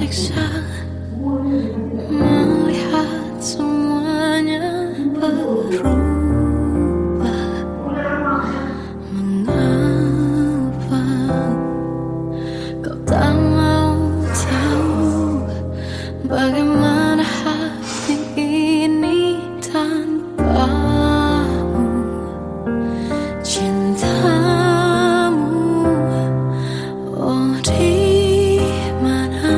tersiksa melihat semuanya berubah. Mengapa kau tak mau tahu bagaimana hati ini tanpamu? Cintamu, oh di mana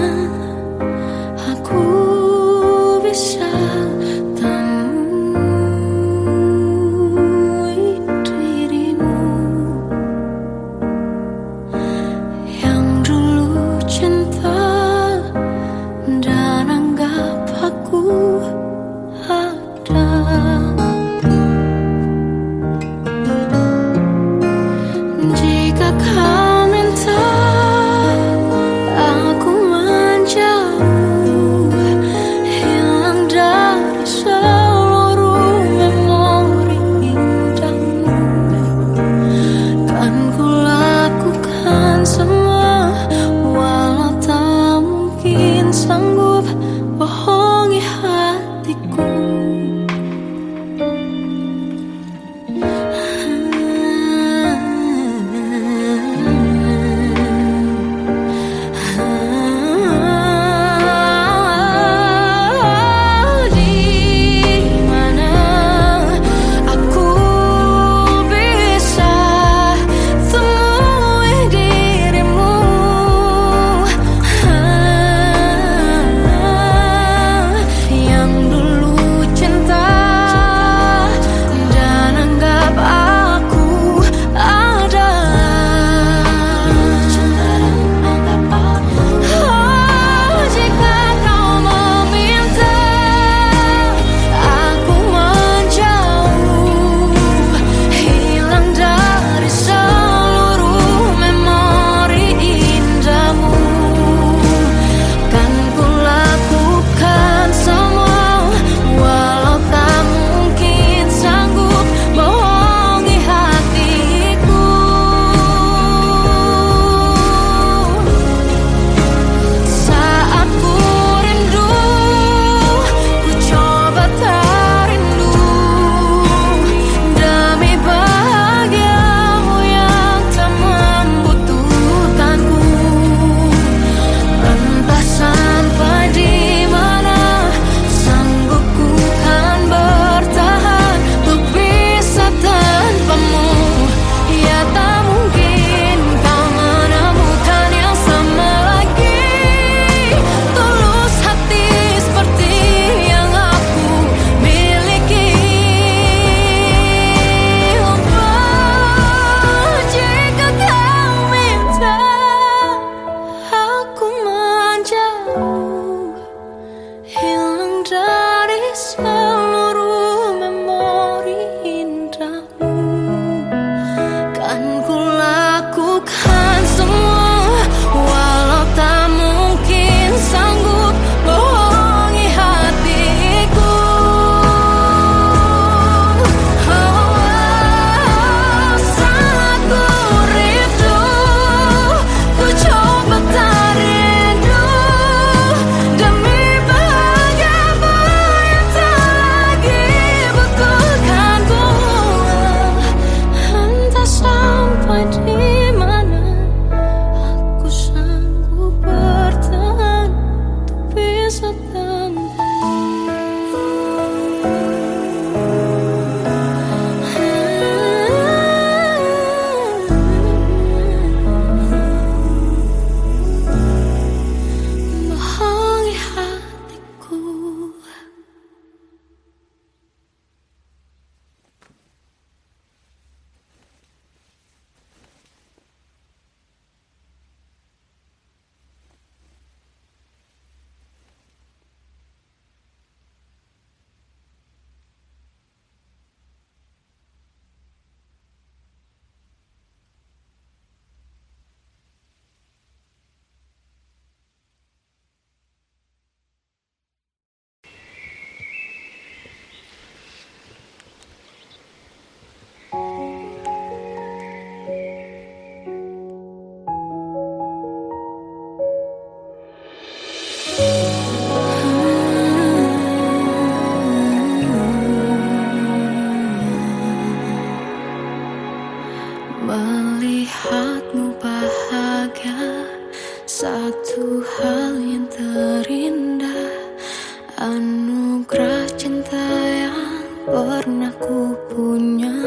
anugerah cinta yang pernah ku punya.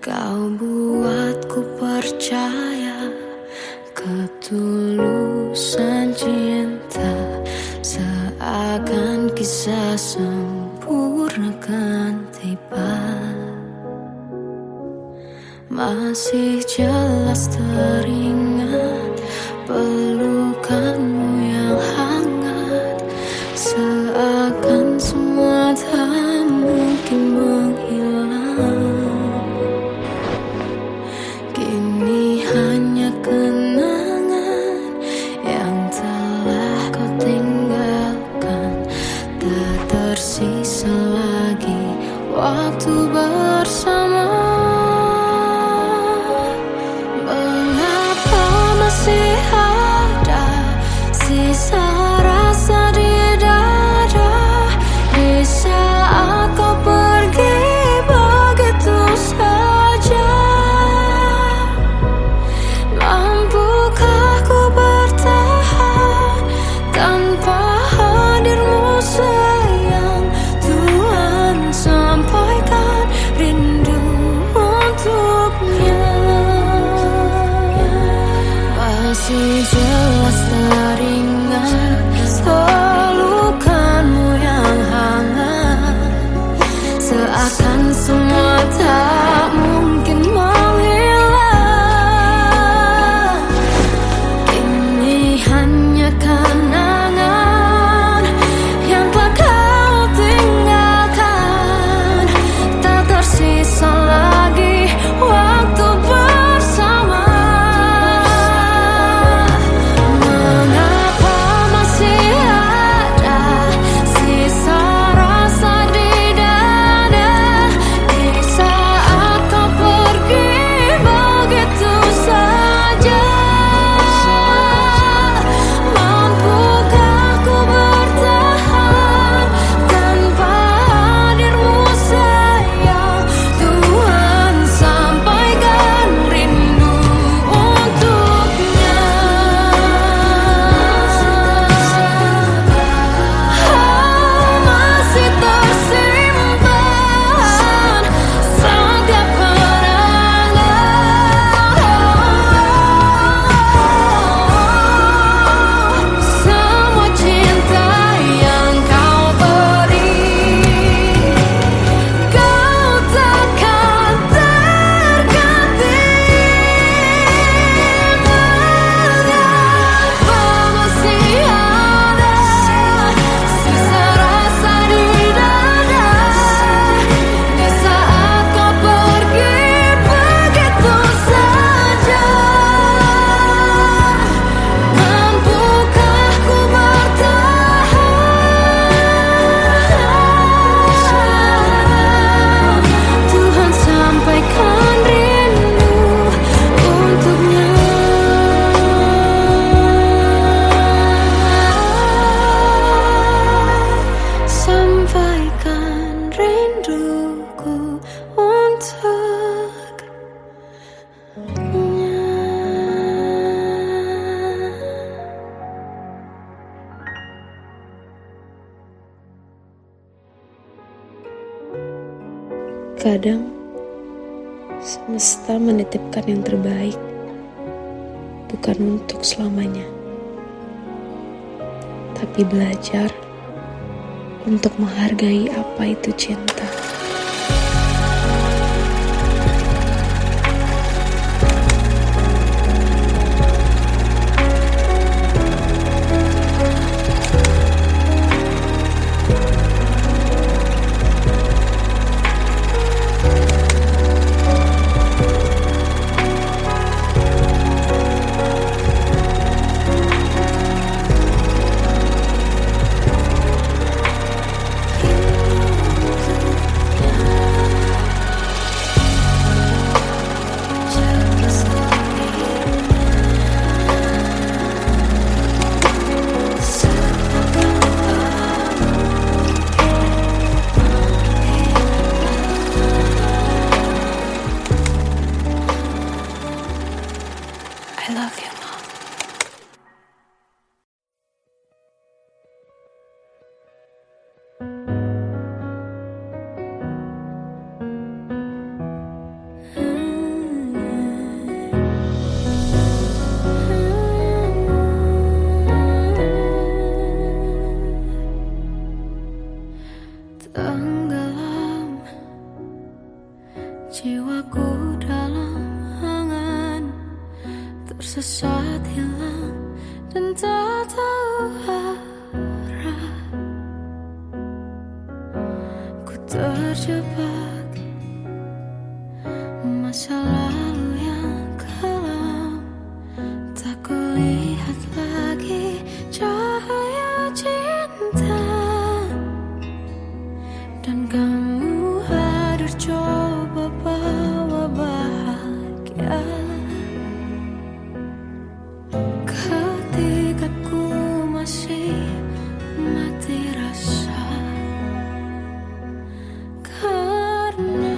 Kau buatku percaya ketulusan cinta, seakan kisah sempurna kan tiba. Masih jelas teringat pelukanmu yang hangat, seakan semua tak mungkin menghilang. Kini hanya kenangan yang telah kau tinggalkan, tak tersisa lagi waktu bersama. Masih ada sisa rasa di dada di saat kau pergi begitu saja. Mampukah ku bertahan tanpa hadirmu sayang? Tuhan, sampaikan rindu untuknya. Masih jelas teringat pelukanmu yang hangat, seakan semua tak mungkin menghilang. Kini hanya kenangan yang telah kau tinggalkan, tak tersisa lagi waktu bersama. Sampaikan rinduku untuknya. Kadang semesta menitipkan yang terbaik, bukan untuk selamanya, tapi belajar untuk menghargai apa itu cinta. saat hilang dan tak tahu arah. Ku terjebak masa lalu yang kelam, tak kulihat lagi cahaya cinta. Dan kamu hadir coba bawa bahagia ketika ku masih mati rasa. Karena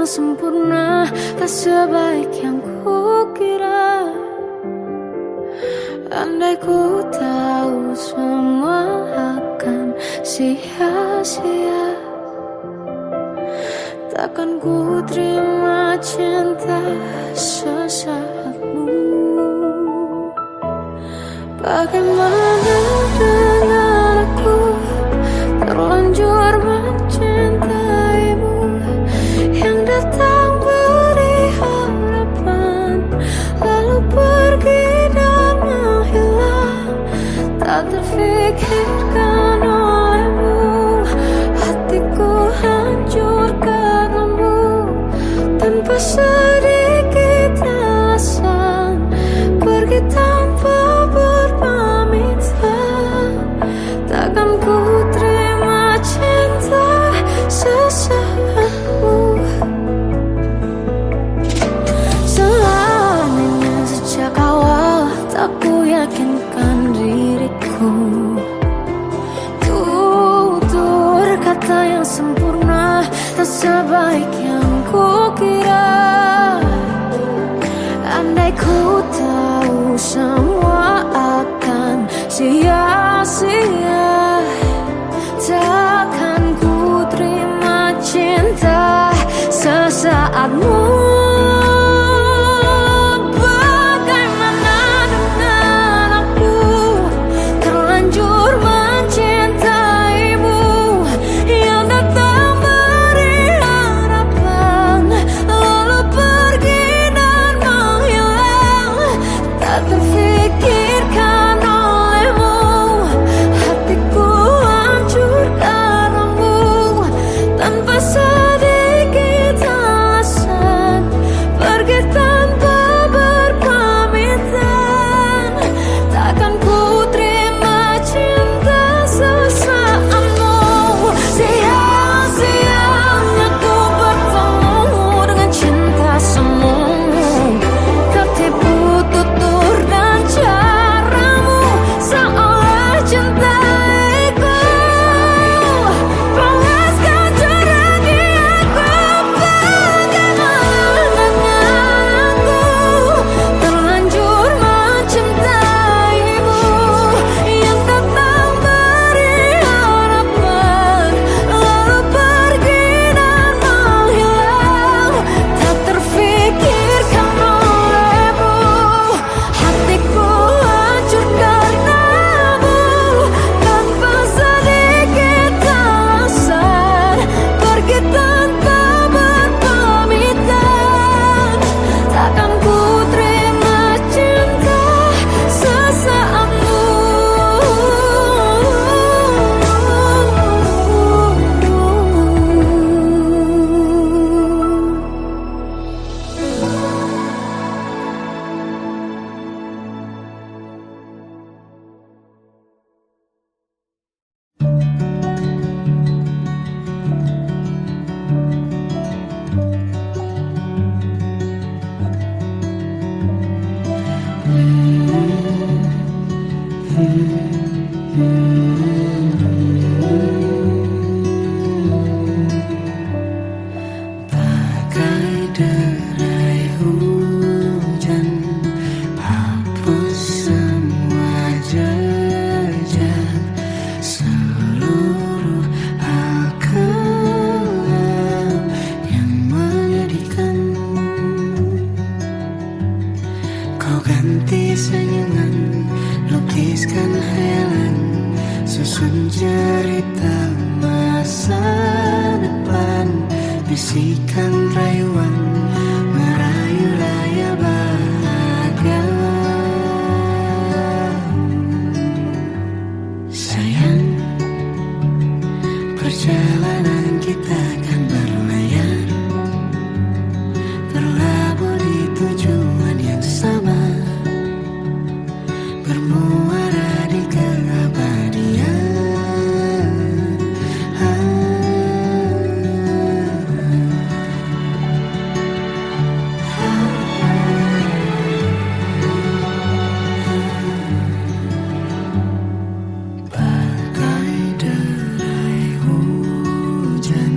sempurna, tak sebaik yang kukira. Andai ku tahu semua akan sia-sia, takkan ku terima cinta sesaatmu. Bagaimana dengan aku, terlanjur mencintaimu, yang datang beri harapan, lalu pergi dan menghilang. Tak terfikirkan olehmu, hatiku hancur karenamu, tanpa sedikit alasan, pergi tanpa berpamitan. Takkan ku terima cinta sesaatmu. Selamanya sejak awal tak ku yakinkan diriku, tutur kata yang sempurna, tak sebaik yang kukira. Andai ku tahu semua akan sia-sia, takkan ku terima cinta sesaatmu. Bagaimana dengan aku, terlanjur mencintaimu, yang datang beri harapan, lalu pergi dan menghilang. Tak terfikirkan olehmu, hatiku hancur karenamu, tanpa sedikit alasan, pergi tanpa berpamitan. Takkan ku terima cinta sesaatmu. Sia-sianya ku bertemu dengan cinta semu, tertipu tutur dan caramu, seolah cintaiku panaskan curah di aku. Bagaimana dengan aku, terlanjur mencintaimu, yang datang beri harapan, lalu pergi dan menghilang. Tak terfikirkan olehmu, hatiku hancur karenamu, tanpa sedikit alasan, pergi tanpa berpamitan. Takkan ku terima cinta sesaatmu. Bagai derai hujan, hapus semua jejak, seluruh hal kelam yang menyedihkan. Kau ganti senyuman, lukiskan hayalan, susun cerita masa depan, bisikan rayuan, merayu layar bahagia. Sayang, perjalanan kita akan berlayar, berlabuh di tujuan yang sama, bermuara di keabadian. Bagai derai hujan,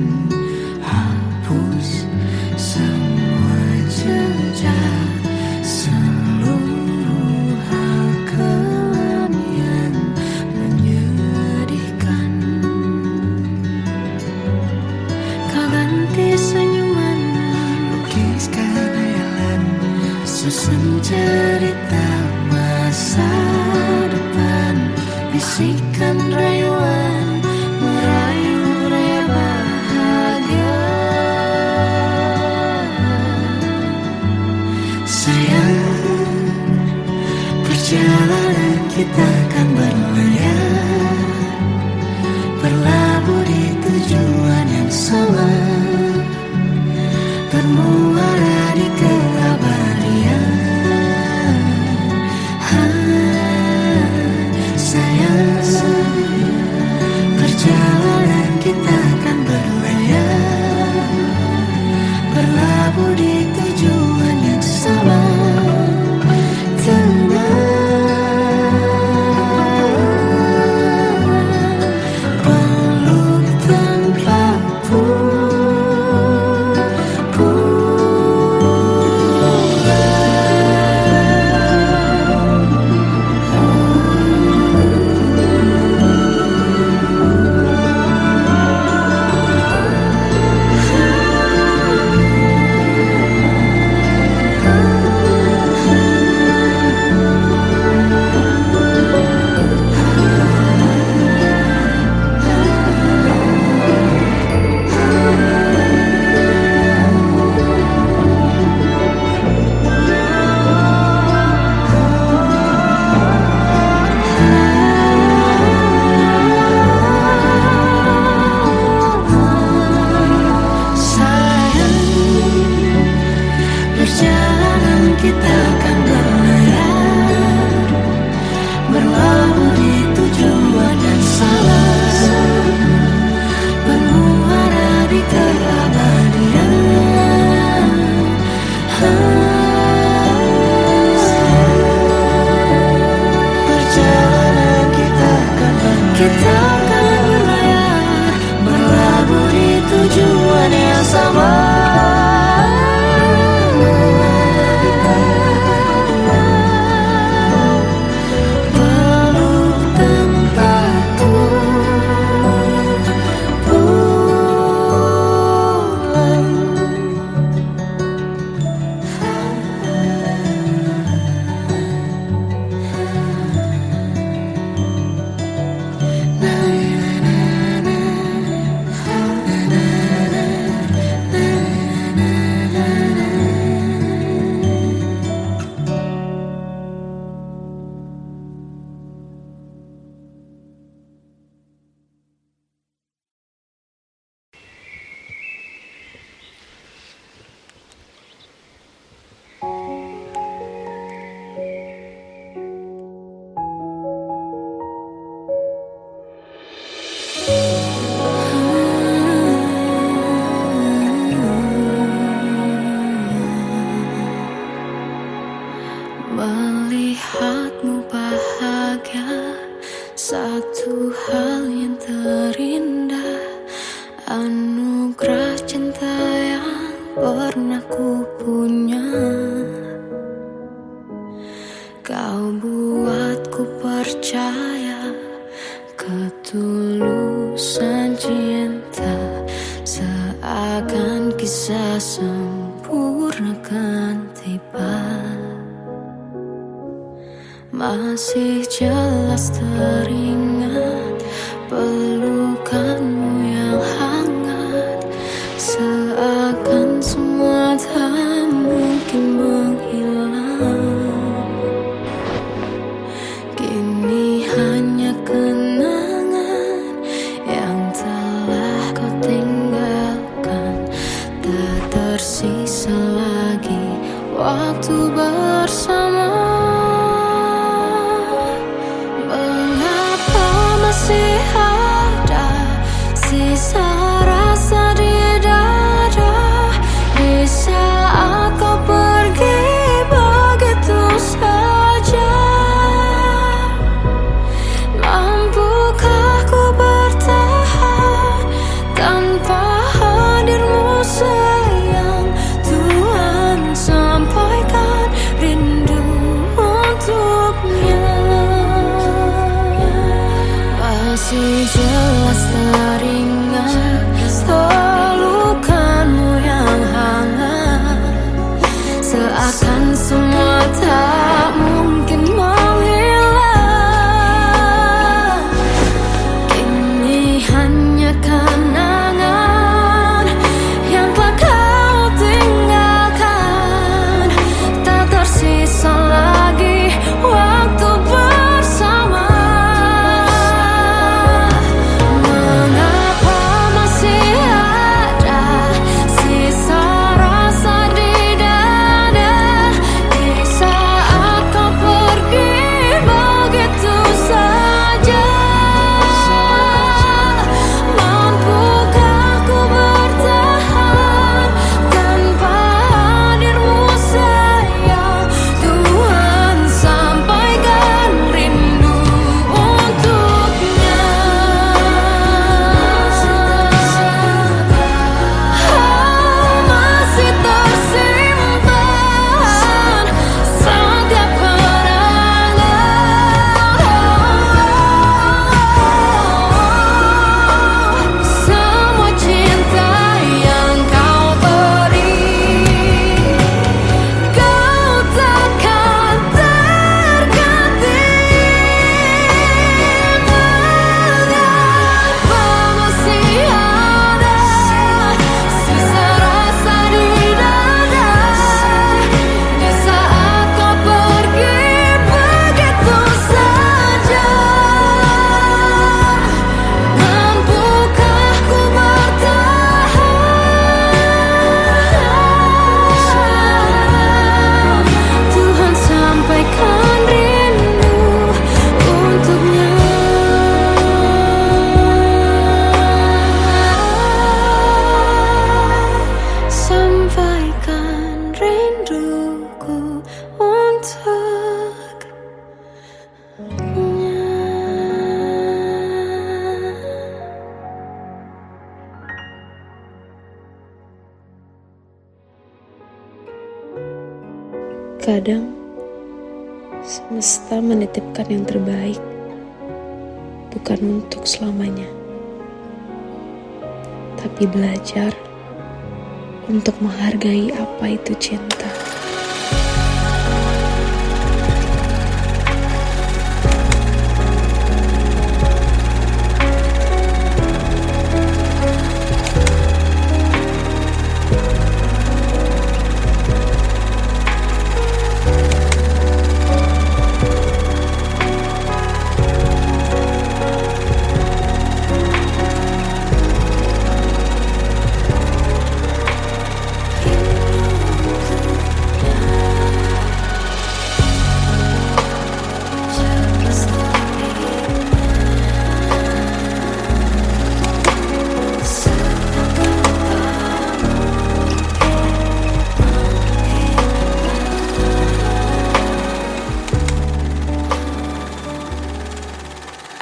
sama, bermuara di keabadian. Sayang, perjalanan kita akan berlayar, berlabuh di tujuan yang sama. Perjalanan kita akan berlayar, berlabuh di tujuan yang sama, bermuara di keabadian. Perjalanan kita akan berlayar, berlabuh di tujuan yang sama. Melihatmu bahagia, satu hal yang terindah, anugerah cinta yang pernah ku punya. Kau buatku percaya ketulusan cinta, seakan kisah sempurna kan tiba. Masih jelas teringat pelukanmu yang hangat, seakan semua tak mungkin menghilang. Kini hanya kenangan yang telah kau tinggalkan, tak tersisa lagi waktu bersama. Masih ada sisa rasa di dada di saat kau pergi begitu saja. Mampukah ku bertahan tanpa hadirmu sayang? Tuhan sampaikan rindu untuknya. Masih jelas teringat pelukanmu yang hangat, seakan semua tak mungkin menghilang. Kini hanya kenangan yang telah kau tinggalkan, tak tersisa lagi waktu bersama. Mengapa masih Kadang semesta menitipkan yang terbaik, bukan untuk selamanya, tapi belajar untuk menghargai apa itu cinta.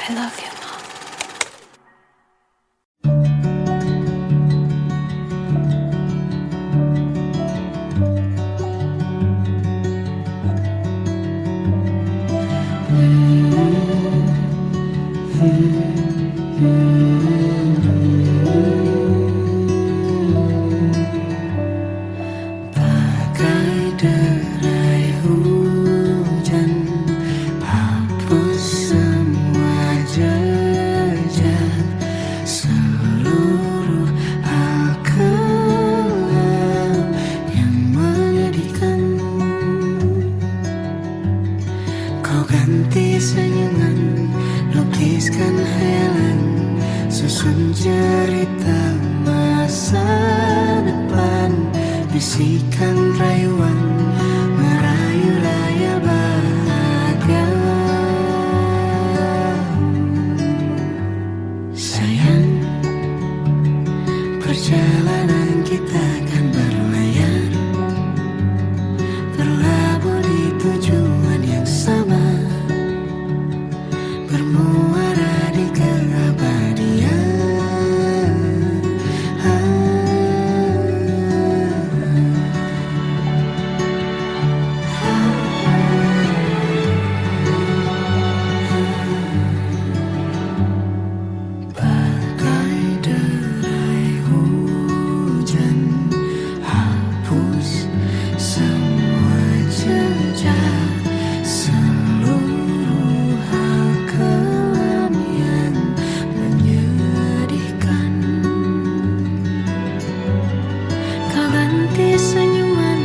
I love you, Mom. Bagai derai hujan, hapus semua jejak, seluruh hal kelam yang menyedihkan. Kau ganti senyuman, lukiskan hayalan, susun cerita masa depan, bisikan rayuan, merayu layar bahagia. Sayang, perjalanan kita akan berlayar, berlabuh di tujuan yang sama, bermuara di keabadian. Bagai derai hujan, hapus semua jejak, seluruh hal kelam yang menyedihkan. Kau ganti senyuman,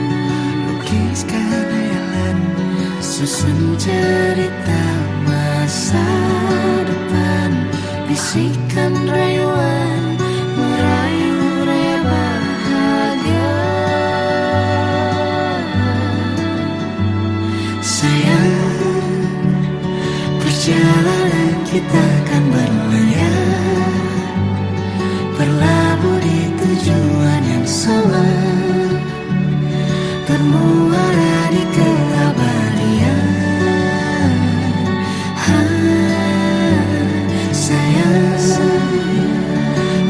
lukiskan hayalan, susun cerita masa depan, bisikan rayuan, merayu raya bahagia. Sayang, perjalanan kita akan berlayar, berlabuh di tujuan yang sama, bermuara di keabadian. Sayang,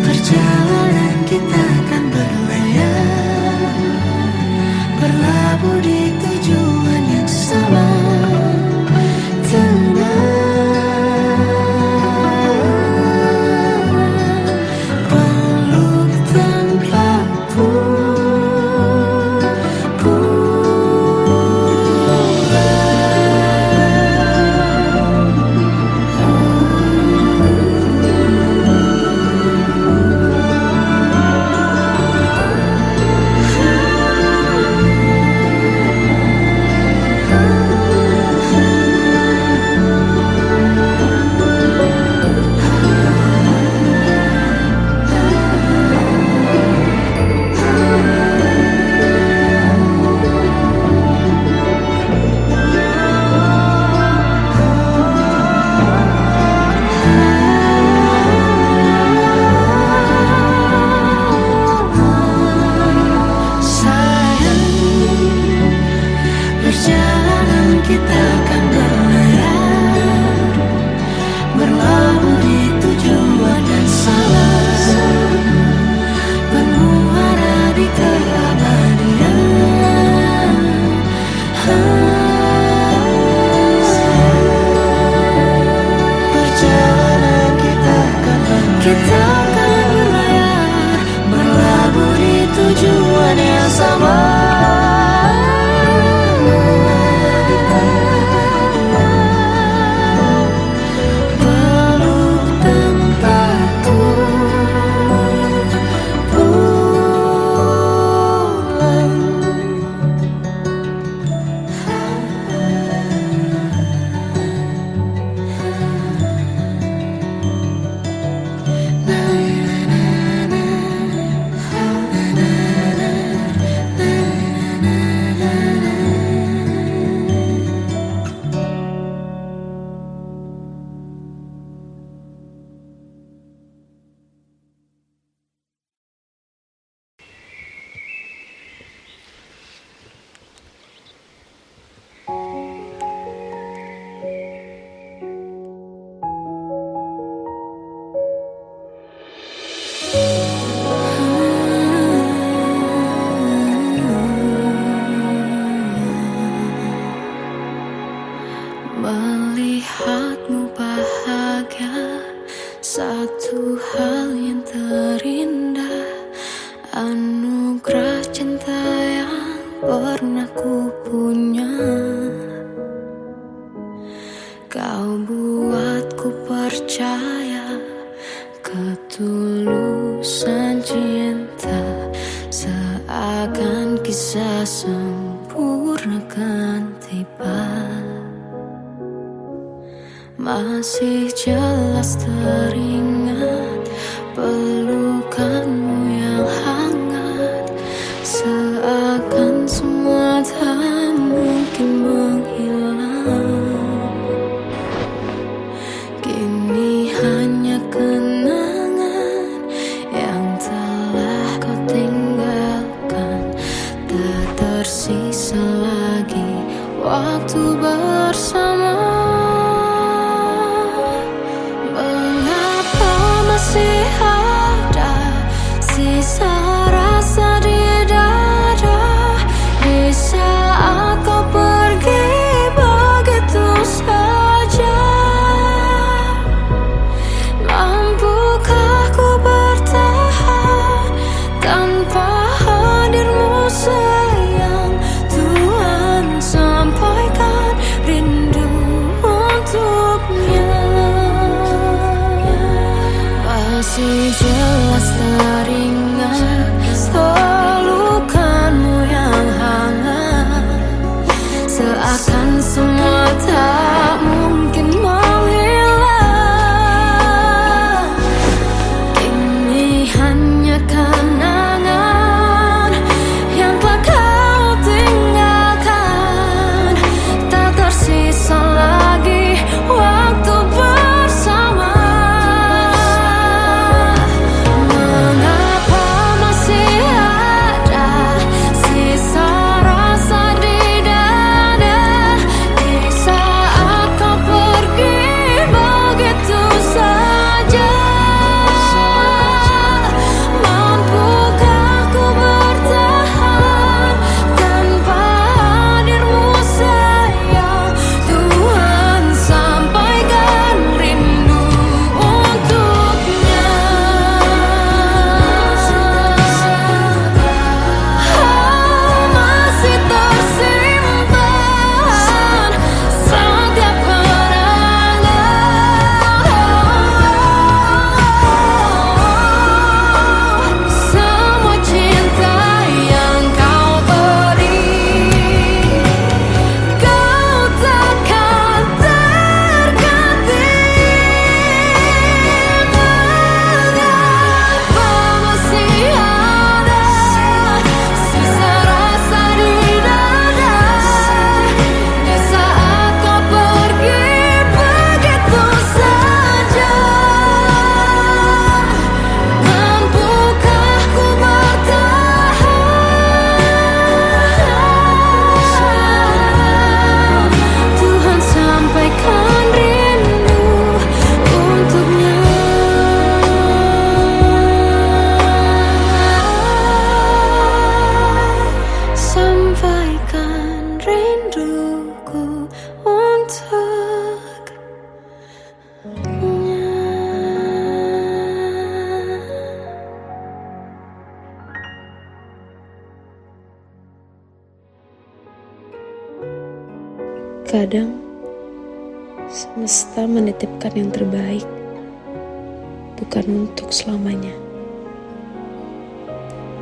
perjalanan kita akan berlayar, berlabuh di tujuan yang sama. Tenang, kita akan berlayar, berlabuh di tujuan yang sama. Peluk tempatku pulang. Melihatmu bahagia, satu hal yang terindah, anugerah cinta yang pernah ku punya. Kau buatku percaya ketulusan cinta, seakan kisah sempurna kan tiba. Masih jelas teringat pelukanmu yang hangat, seakan semua tak mungkin menghilang. Kini hanya kenangan yang telah kau tinggalkan, tak tersisa lagi waktu bersama. Masih ada sisa rasa di dada di saat kau pergi begitu saja. Mampukah ku bertahan tanpa hadirmu sayang? Tuhan sampaikan rindu untuknya. Masih jelas teringat pelukanmu yang hangat, seakan semua tak mungkin menghilang. Kini hanya kenangan yang telah kau tinggalkan, tak tersisa lagi waktu bersama. Saat Terkadang semesta menitipkan yang terbaik, bukan untuk selamanya,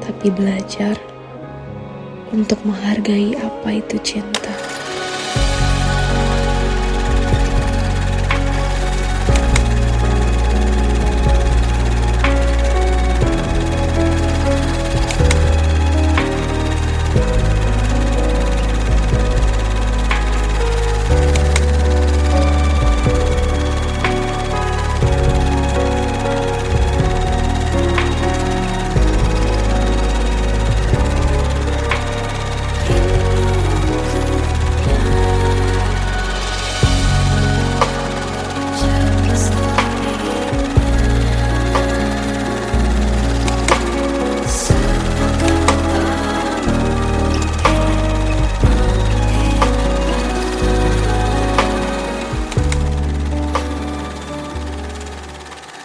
tapi belajar untuk menghargai apa itu cinta.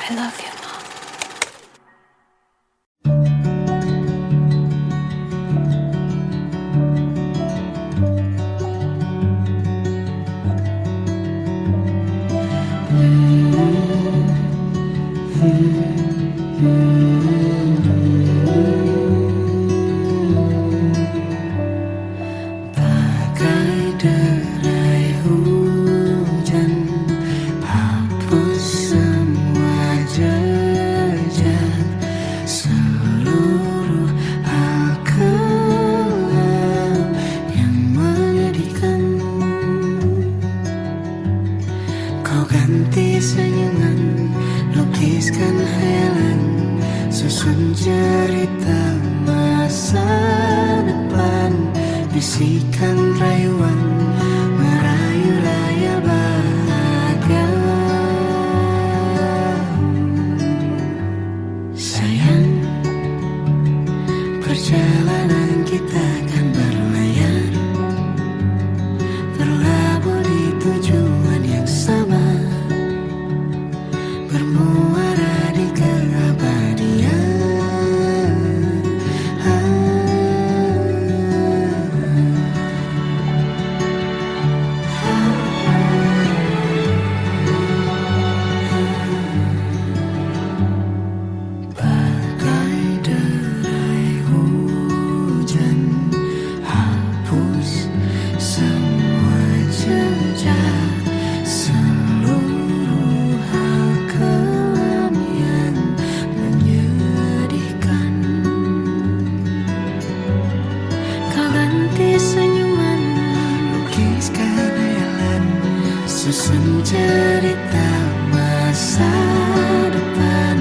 I love you, Mom. Bagai derai hujan, hapus semua jejak, seluruh hal kelam yang menyedihkan. Kau ganti senyuman, lukiskan hayalan, susun cerita masa depan, bisikan rayuan, merayu raya bahagia. Sayang, perjalanan kita akan berlayar, berlabuh di tujuan yang sama, bermuara di keabadian. Bagai derai hujan, hapus semua jejak, seluruh hal kelam yang menyedihkan. Kau ganti senyuman, lukiskan hayalan, susun cerita masa depan,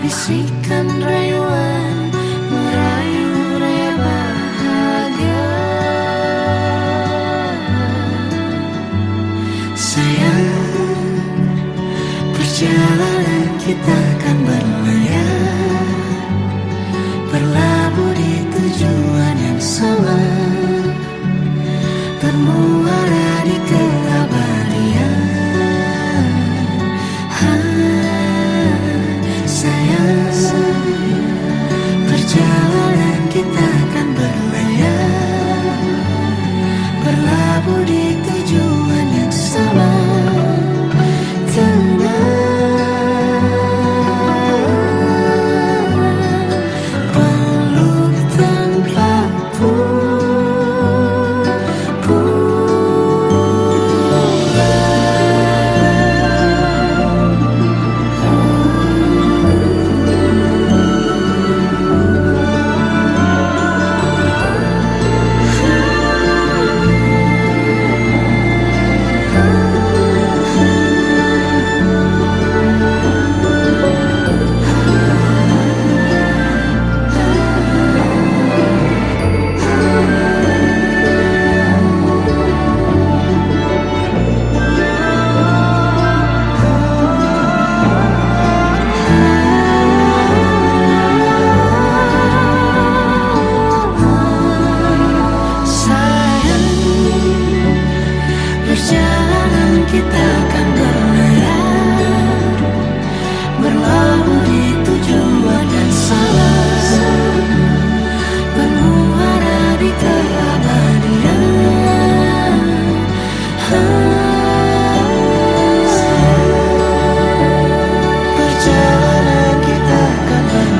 bisikan rayuan, merayu raya bahagia. Sayang, perjalanan kita akan berlayar, berlabuh di tujuan yang sama, bermuara di keabadian. Sayang, perjalanan kita akan berlayar, berlabuh di tujuan yang sama. Peluk tanpa putus,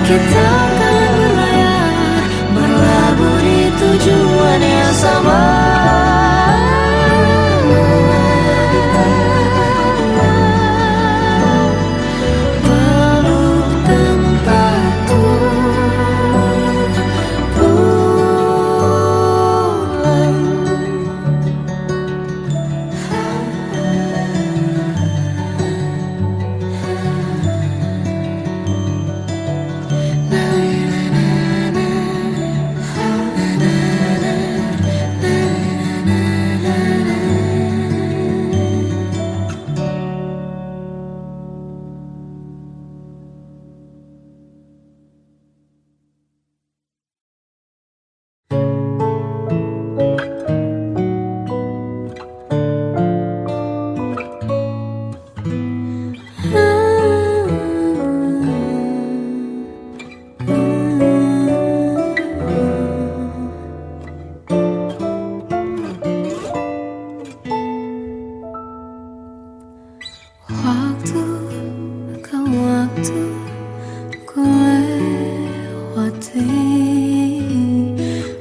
kita akan berlayar, berlabuh di tujuan yang sama. Peluk tempatku pulang. Waktu ke waktu ku lewati,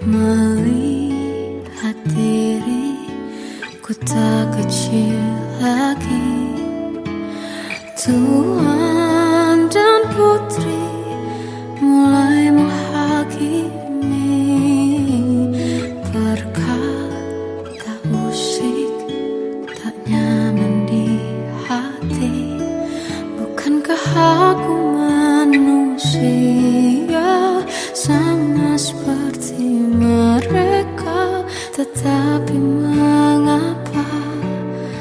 melihat diriku tak kecil lagi. Tuan dan putri mulai menghakimi, berkata musik tak nyaman di hati. Bukankah aku manusia sama seperti mereka? Tetapi mengapa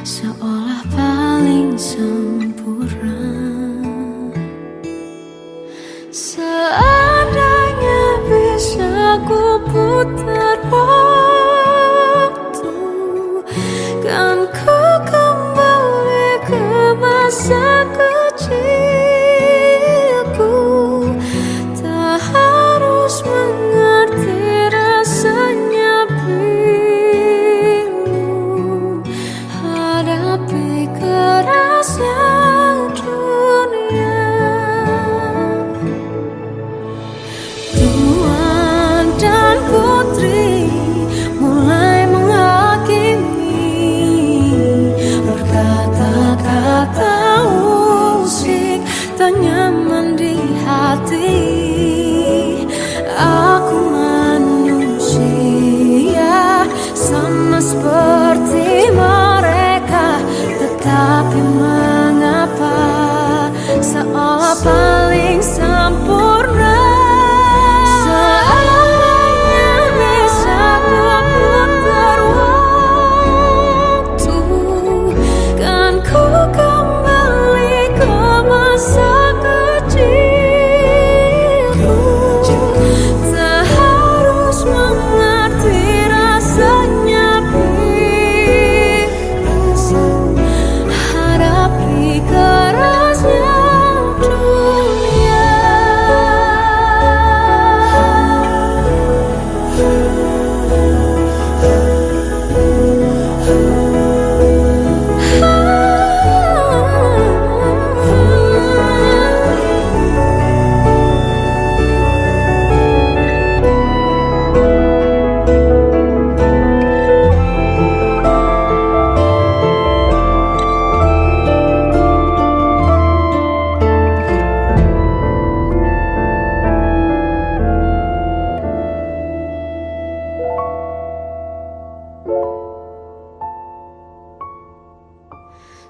seolah paling sempurna? Seandainya bisa ku putar waktu, kan ku kembali ke masa kecilku. Tak harus mengerti rasanya bingung hadapi kerasnya dunia. Tuan dan putri mulai menghakimi, berkata-kata musik tak nyaman di hati. Aku manusia sama seperti mereka, tetapi mengapa seolah paling sempurna? Seandainya bisa ku putar waktu, kan ku kembali ke masa kecilku. Tak harus mengerti rasanya bingung hadapi kerasnya dunia.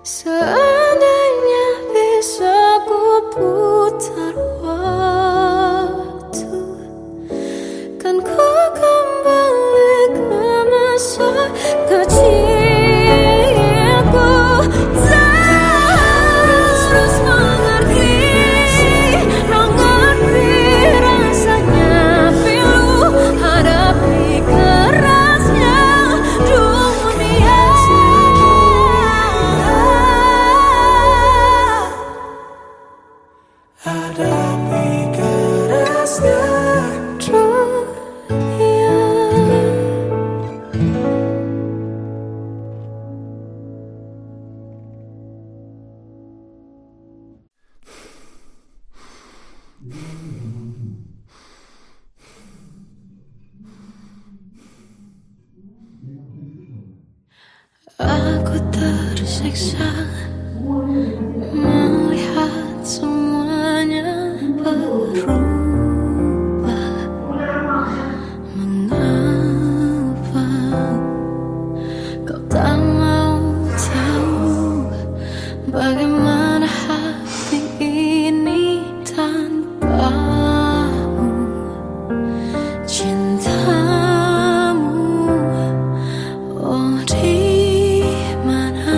Seandainya bisa ku putar waktu, kan ku kembali ke masa kecilku. Tak harus mengerti rasanya pilu hadapi kerasnya dunia. Hadapi kerasnya dunia. tersiksa melihat semuanya berubah. Mengapa kau tak mau tahu bagaimana hati ini tanpamu? Cintamu, oh di mana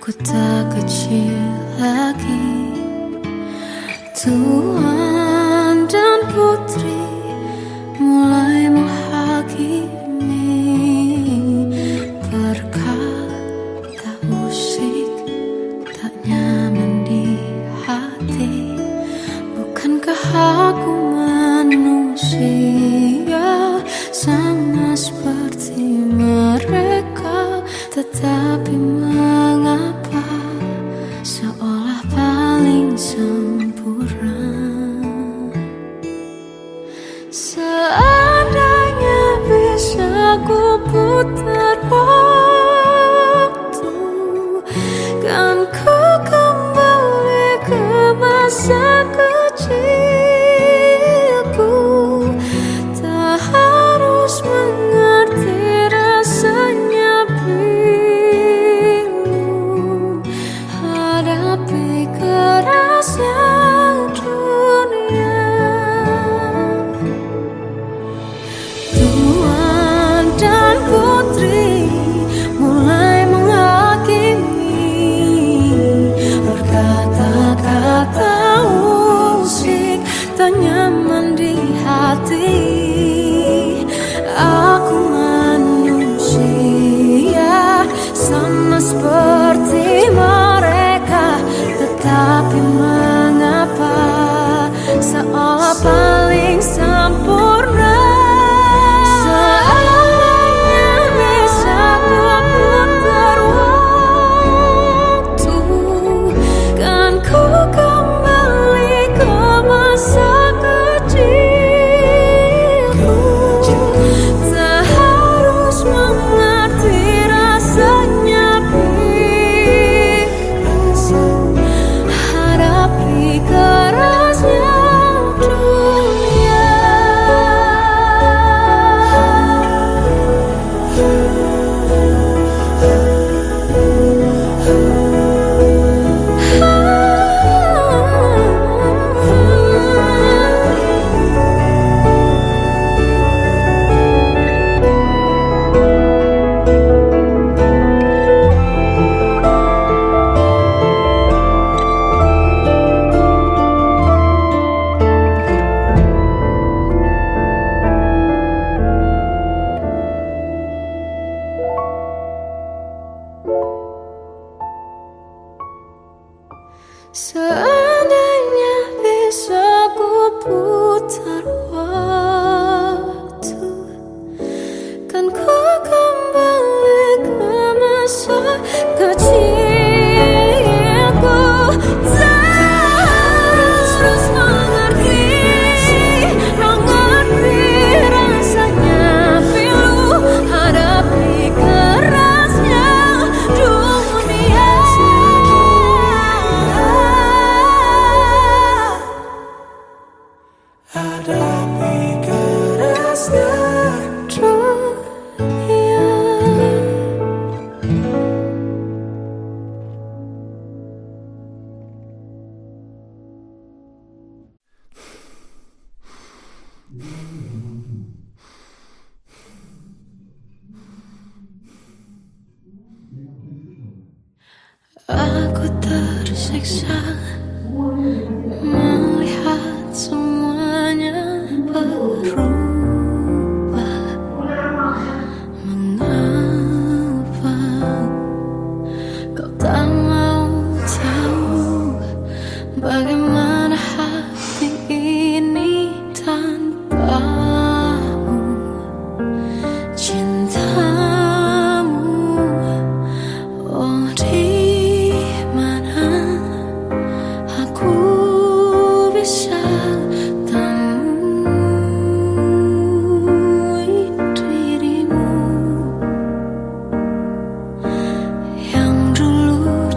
Aku tak kecil lagi. Tuan dan putri mulai menghakimi berkata musik tak nyaman di hati. Bukankah aku manusia sama seperti mereka? Tetapi mengapa seolah paling sempurna? Seandainya bisa ku putar waktu, kan ku kembali ke masa kecilku. Tak harus mengerti rasanya bingung hadapi kerasnya dunia. Tuan dan putri mulai menghakimi berkata-kata musik tak nyaman di hati. Aku manusia sama seperti mereka, tetapi mengapa seolah paling sempurna? Seandainya bisa ku putar waktu, kan ku kembali ke masa kecilku. Tak harus mengerti rasanya bingung hadapi kerasnya dunia. Seandainya bisa ku putar waktu, kan ku kembali ke masa kecilku. Tak harus mengerti rasanya pilu hadapi kerasnya dunia. Hadapi kerasnya dunia. Aku tersiksa melihat semuanya berubah. Mengapa kau tak mau tahu bagaimana hati ini tanpamu? Cintamu, oh di mana aku bisa temui dirimu yang dulu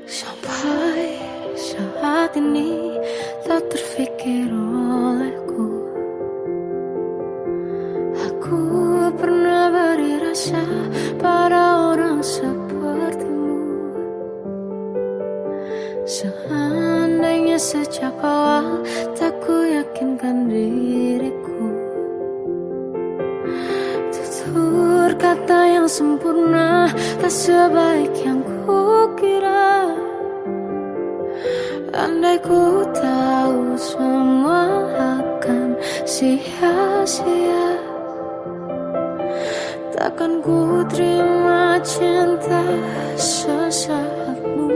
Sampai saat ini tak terfikir olehku. Aku pernah beri rasa pada orang sepertimu. Seandainya sejak awal tak ku yakinkan diriku. Tutur kata yang sempurna tak sebaik yang ku kira. Andai ku tahu semua akan sia-sia, takkan ku terima cinta sesaatmu.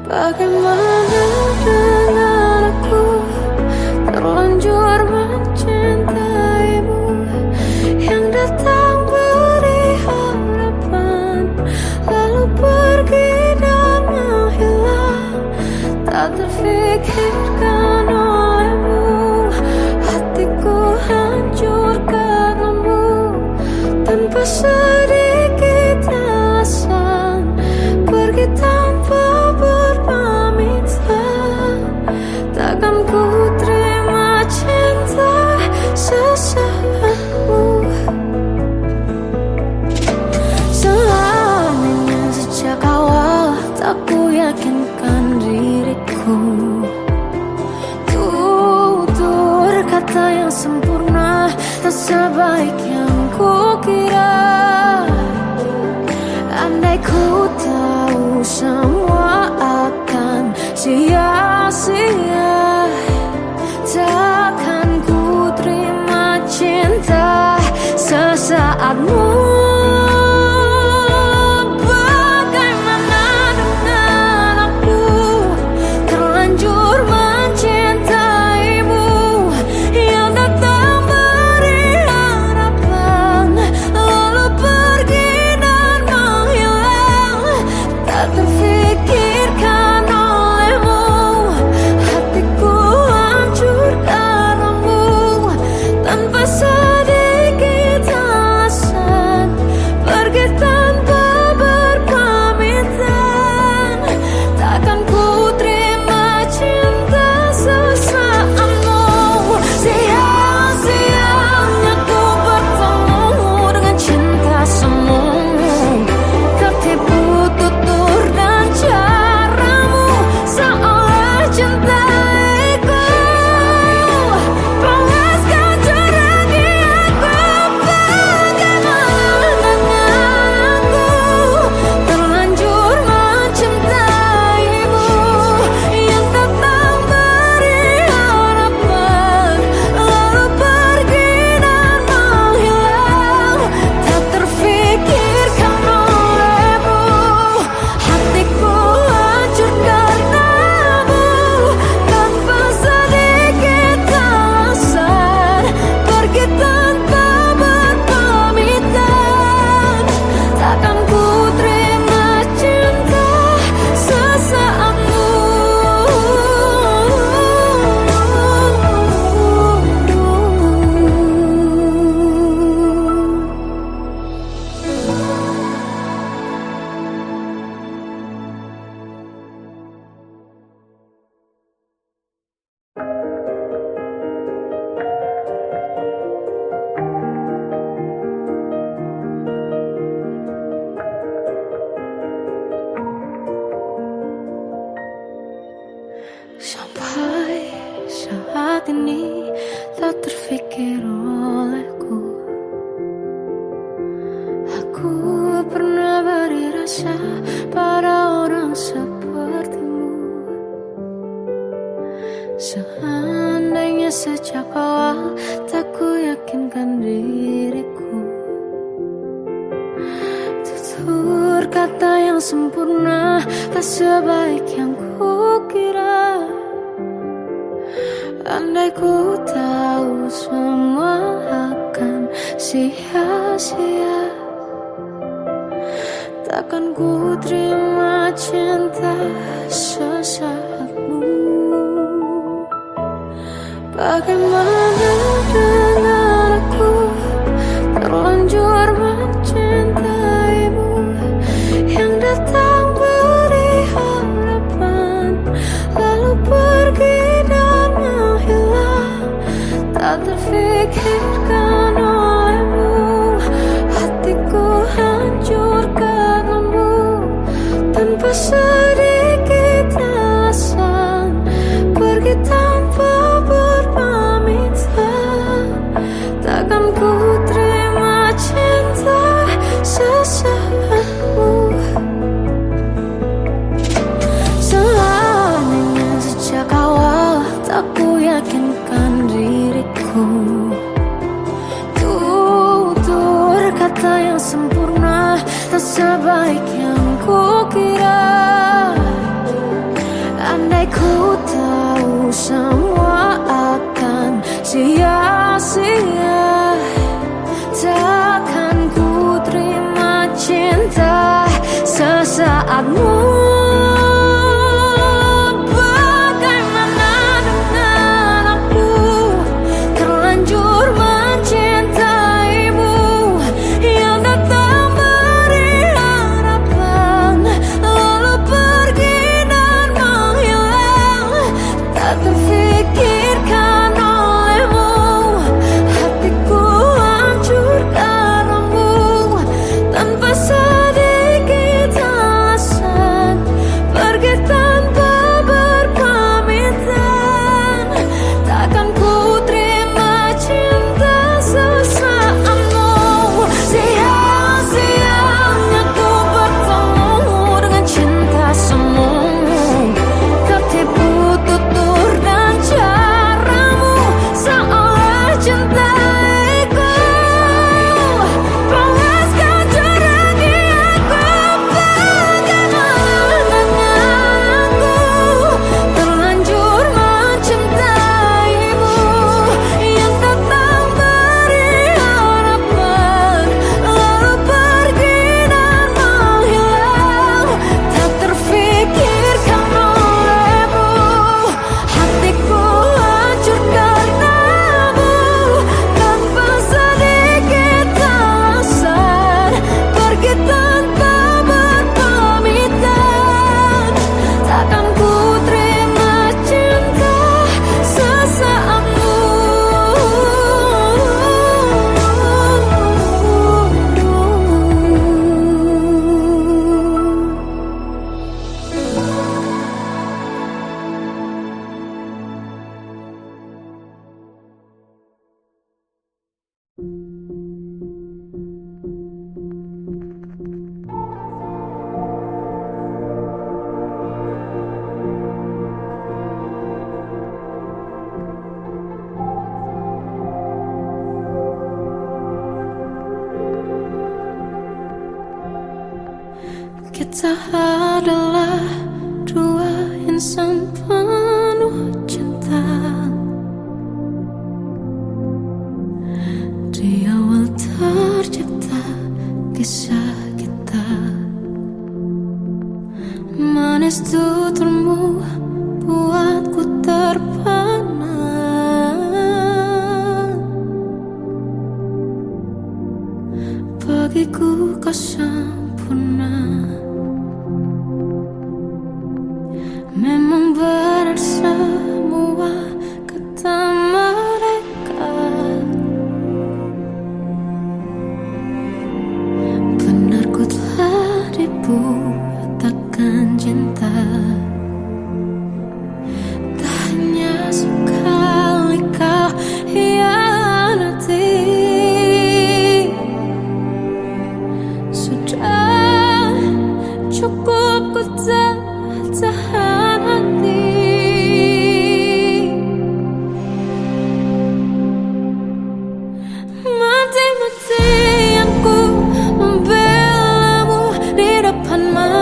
Bagaimana dengan aku terlanjur mencintaimu, yang datang beri harapan lalu pergi dan menghilang. Tak terfikirkan olehmu, hatiku hancur karenamu. Tanpa sedikit alasan pergi tanpa berpamitan. Takkan ku terima cinta sesaatmu. Seandainya sejak awal tak ku yakinkan diriku. Tutur kata yang sempurna tak sebaik yang ku kira. Andai ku tahu semua akan sia-sia, takkan ku terima cinta sesaatmu. Bagaimana dengan aku terlanjur mencintaimu, yang datang beri harapan lalu pergi dan menghilang. Tak terfikirkan olehmu, hatiku hancur karenamu. Tanpa sedikit alasan pergi tanpa berpamitan. Takkan ku terima cinta sesaatmu. Sia-sianya ku bertemu dengan cinta semu. Tertipu tutur dan caramu, seolah cintaiku panaskan curah di aku. Bagaimana dengan aku terlanjur mencintaimu, yang datang beri harapan lalu pergi dan menghilang. Tak terfikirkan olehmu, hatiku hancur karenamu. Tanpa sedikit alasan pergi tanpa berpamitan. Takkan ku terima cinta sesaatmu. Sampai saat ini tak terfikir olehku. Aku pernah beri rasa pada orang sepertimu. Seandainya sejak awal tak ku yakinkan diriku. Tutur kata yang sempurna tak sebaik yang ku kira. Andai ku tahu semua akan sia-sia, takkan ku terima cinta sesaatmu. Bagaimana dengan aku terlanjur mencintaimu, yang datang tanpa sedikit alasan, pergi tanpa berpamitan. Takkan ku terima cinta sesaatmu. Seandainya sejak awal tak ku yakinkan diriku, tutur kata yang sempurna tak sebaik yang ku kira. Andai ku tahu semua akan sia-sia, takkan ku terima cinta sesaatmu. Kita adalah dua insan penuh cinta. Di awal tercipta kisah kita, manis tuturmu buatku terpana. Bagiku kau sempurna, memang benar semua kata mereka. Benar ku telah dibutakan cinta, tak hanya sekali kau hianati. Sudah cukup ku tahan hati. Mati-matian ku membelamu di depan mata.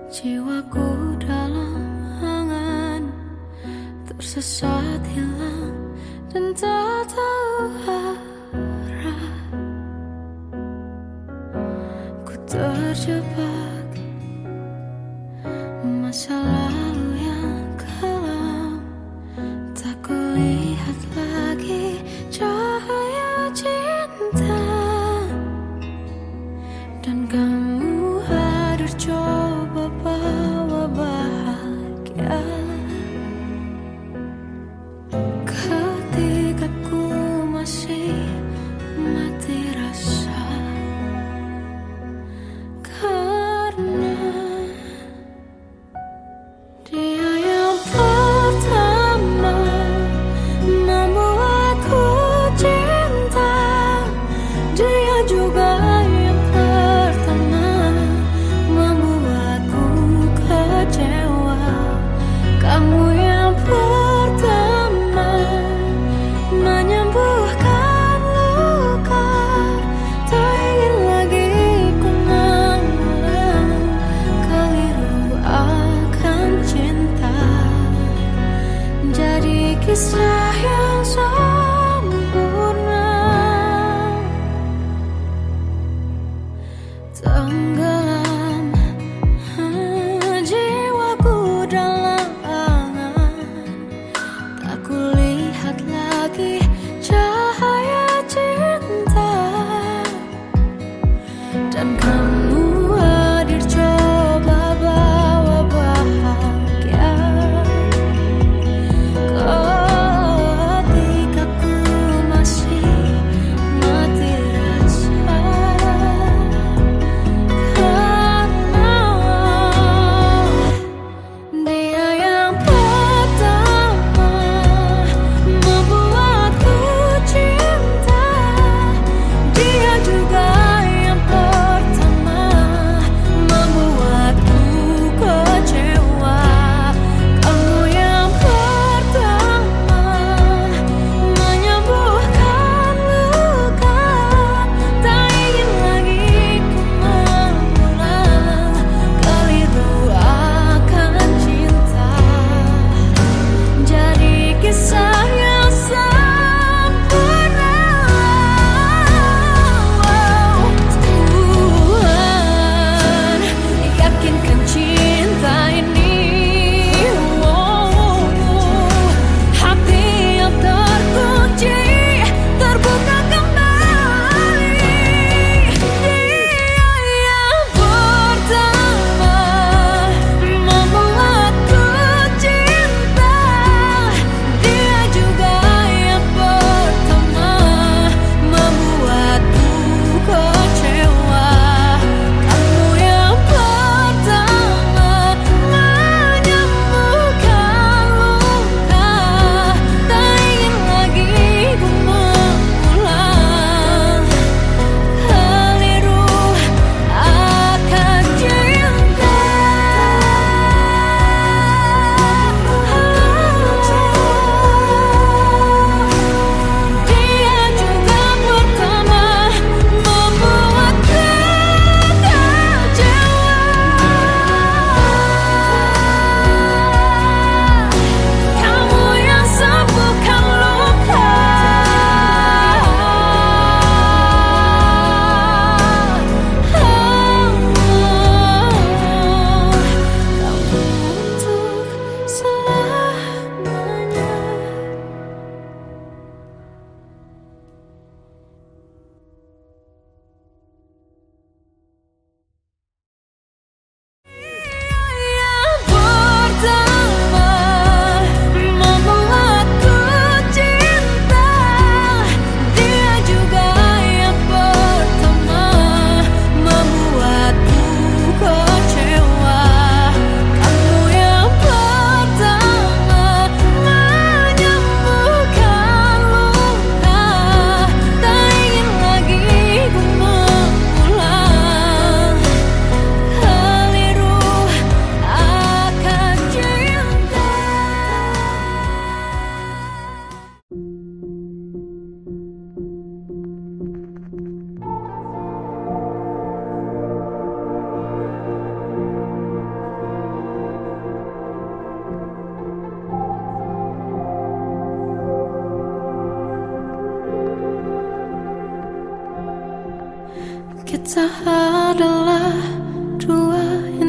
Jiwaku dalam angan, tersesat hilang dan tak tahu arah. Ku terjebak masa lalu yang kelam, tak kulihat lagi cahaya cinta. Dan kamu hadir coba bawa bahagia. Ketika ku masih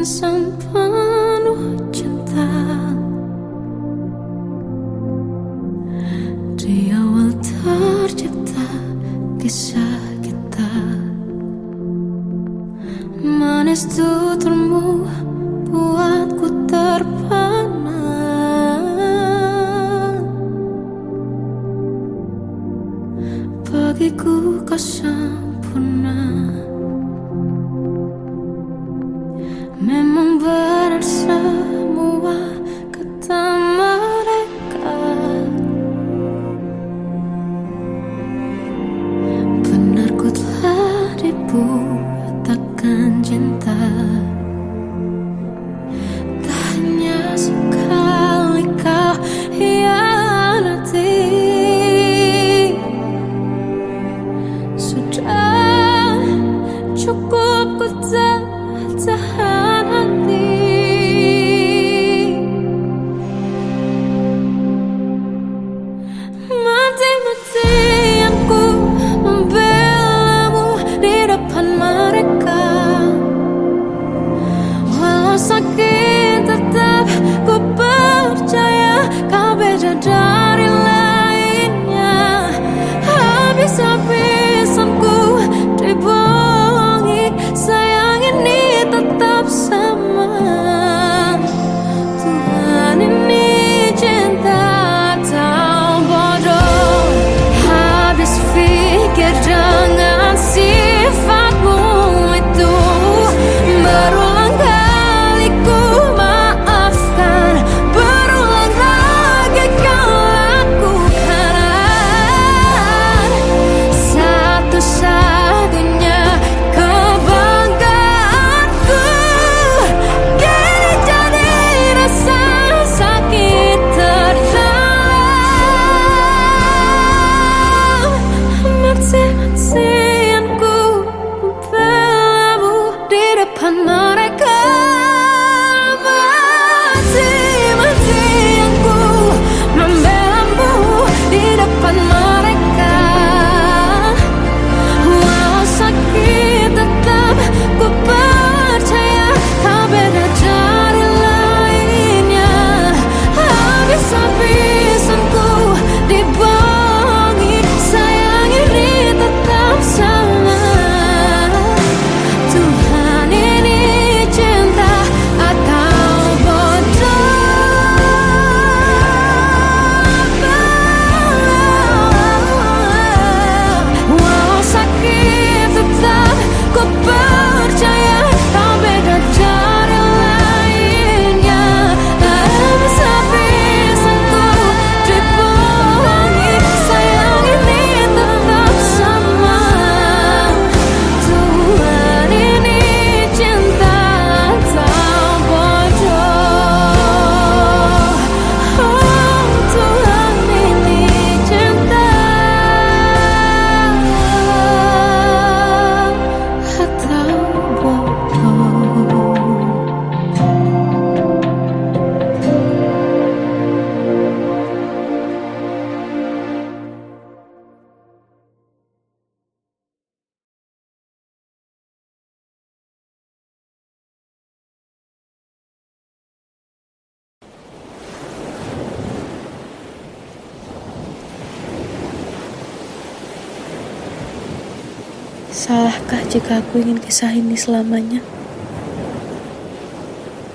pesan penuh cinta. Di awal tercipta kisah kita, manis tuturmu buatku terpana. Bagiku kau sempurna. Memang benar semua kata mereka, benar ku telah dibutakan cinta. Tak hanya sekali kau hianati, sudah cukup ku tahan hati. Mati-matian ku membelamu di depan mereka. Walau sakit tetap ku percaya kau beda dari lainnya. Habis-habisan ku dibohongi, sayang ini tetap sama. Tuhan ini cinta atau bodoh. Habis pikir dengan sifatmu itu, berulang kali ku maafkan, berulang lagi kau lakukan. Satu-satunya kebanggaanku kini jadi rasa sakit terdalam. Mati-matian ku membelamu di depan mereka. Mati-matian ku membelamu di depan mereka. Walau sakit tetap ku percaya kau beda dari lainnya. Habis-habisan ku dibohongi, sayang ini tetap sama. Tuhan ini cinta atau bodoh. Walau sakit tetap ku percaya kau beda dari lainnya. Habis-habisan ku dibohongi, sayang ini tetap sama. Tuhan ini cinta atau bodoh. Oh, Tuhan ini cinta atau bodoh. Salahkah jika aku ingin kisah ini selamanya?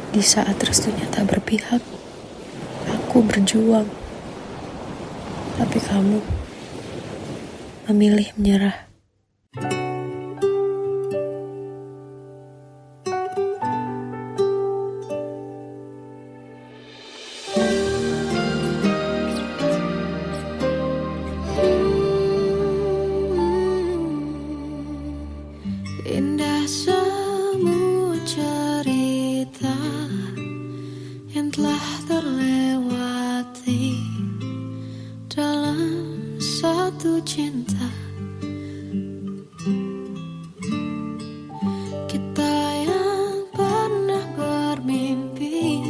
Di saat restunya tak berpihak, aku berjuang. Tapi kamu memilih menyerah. Indah semua cerita yang telah terlewati dalam satu cinta. Kita yang pernah bermimpi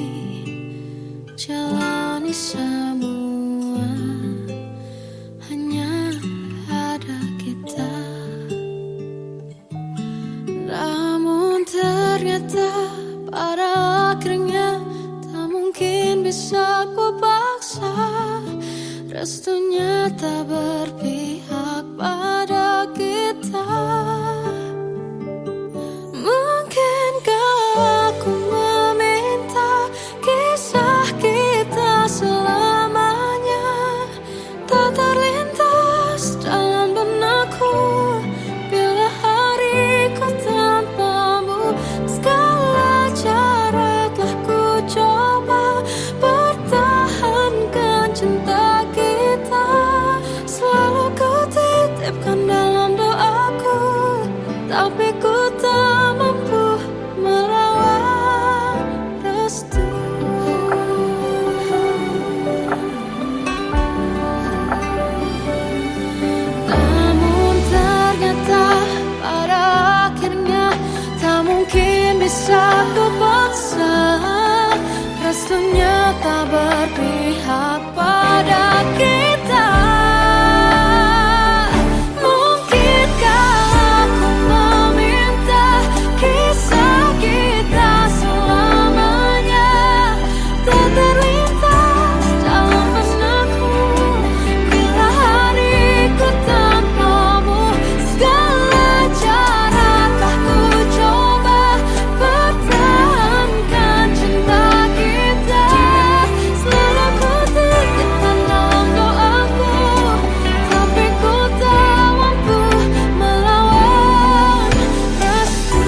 jalani semua, hanya ada kita. Namun ternyata pada akhirnya tak mungkin bisa ku paksa. Restunya tak berpihak pada kita. Mungkinkah aku meminta kisah kita selamanya tak terlintas dalam benakku bila hariku tanpamu. Segala cara telah ku coba pertahankan cinta kita. Selalu ku titipkan dalam doaku, tapi ku tak mampu melawan restu. Namun ternyata pada akhirnya tak mungkin bisa ku paksa. Restunya tak berpihak pada kita. Mungkinkah aku meminta kisah kita selamanya tak terlintas dalam benakku bila hariku tanpamu. Segala cara telah ku coba pertahankan cinta kita. Selalu ku titipkan dalam doaku, tapi ku tak mampu melawan restu.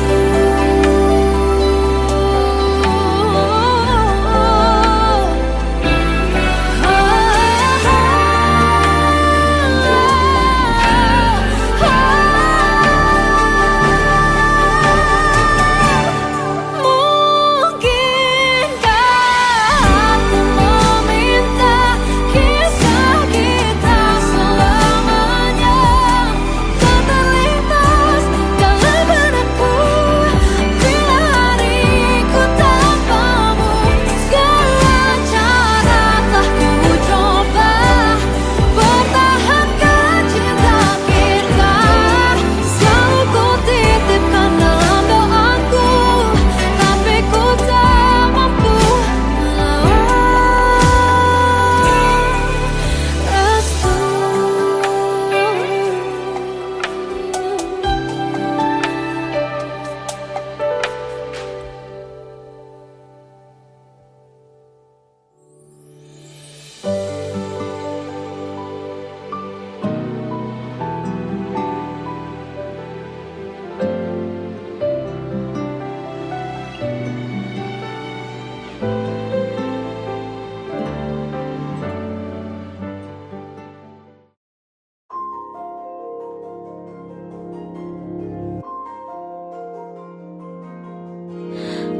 Mungkinkah aku meminta kisah kita selamanya tak terlintas dalam benakku bila hariku tanpamu. Segala cara telah ku coba pertahankan cinta kita. Selalu ku titipkan dalam doaku, tapi ku tak mampu melawan restu.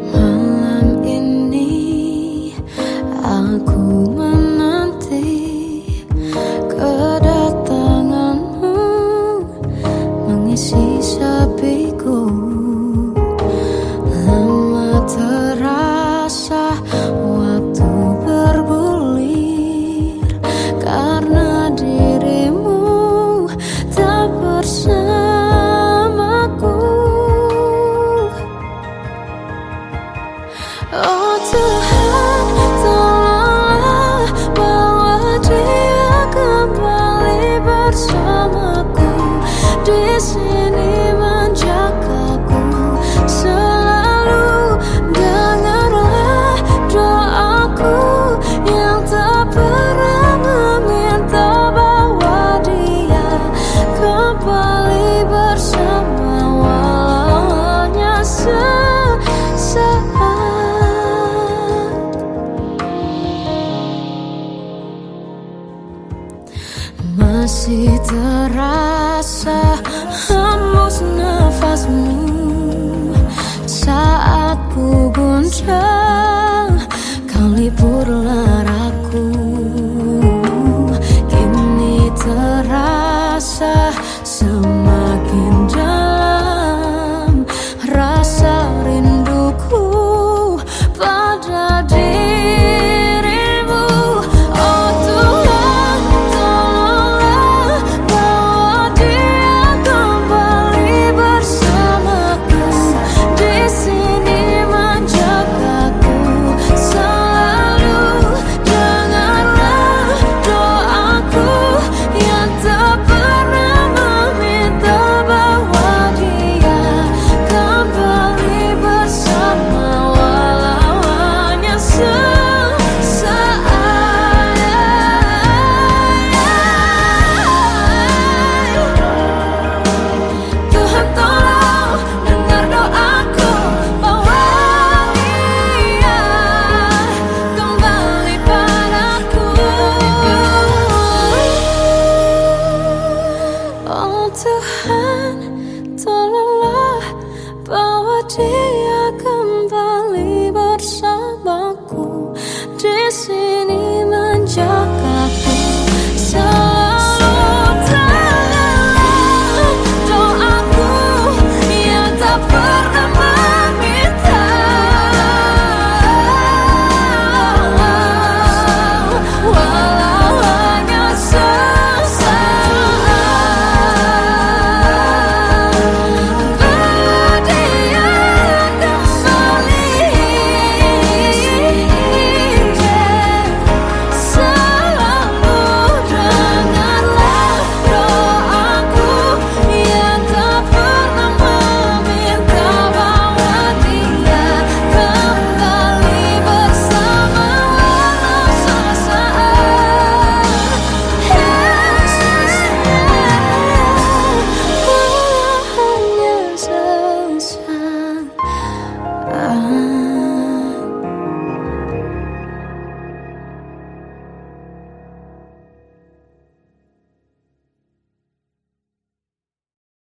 Malam ini aku menanti kedatanganmu mengisi sepiku. Lama terasa waktu bergulir karena dirimu tak bersamaku. Oh Tuhan, tolonglah bawa dia kembali bersamaku. Di sini menjagaku selalu. Dengarlah doaku yang tak pernah meminta bawa dia kembali bersama walau hanya sesaat. Masih terasa hembus nafasmu saat ku gundah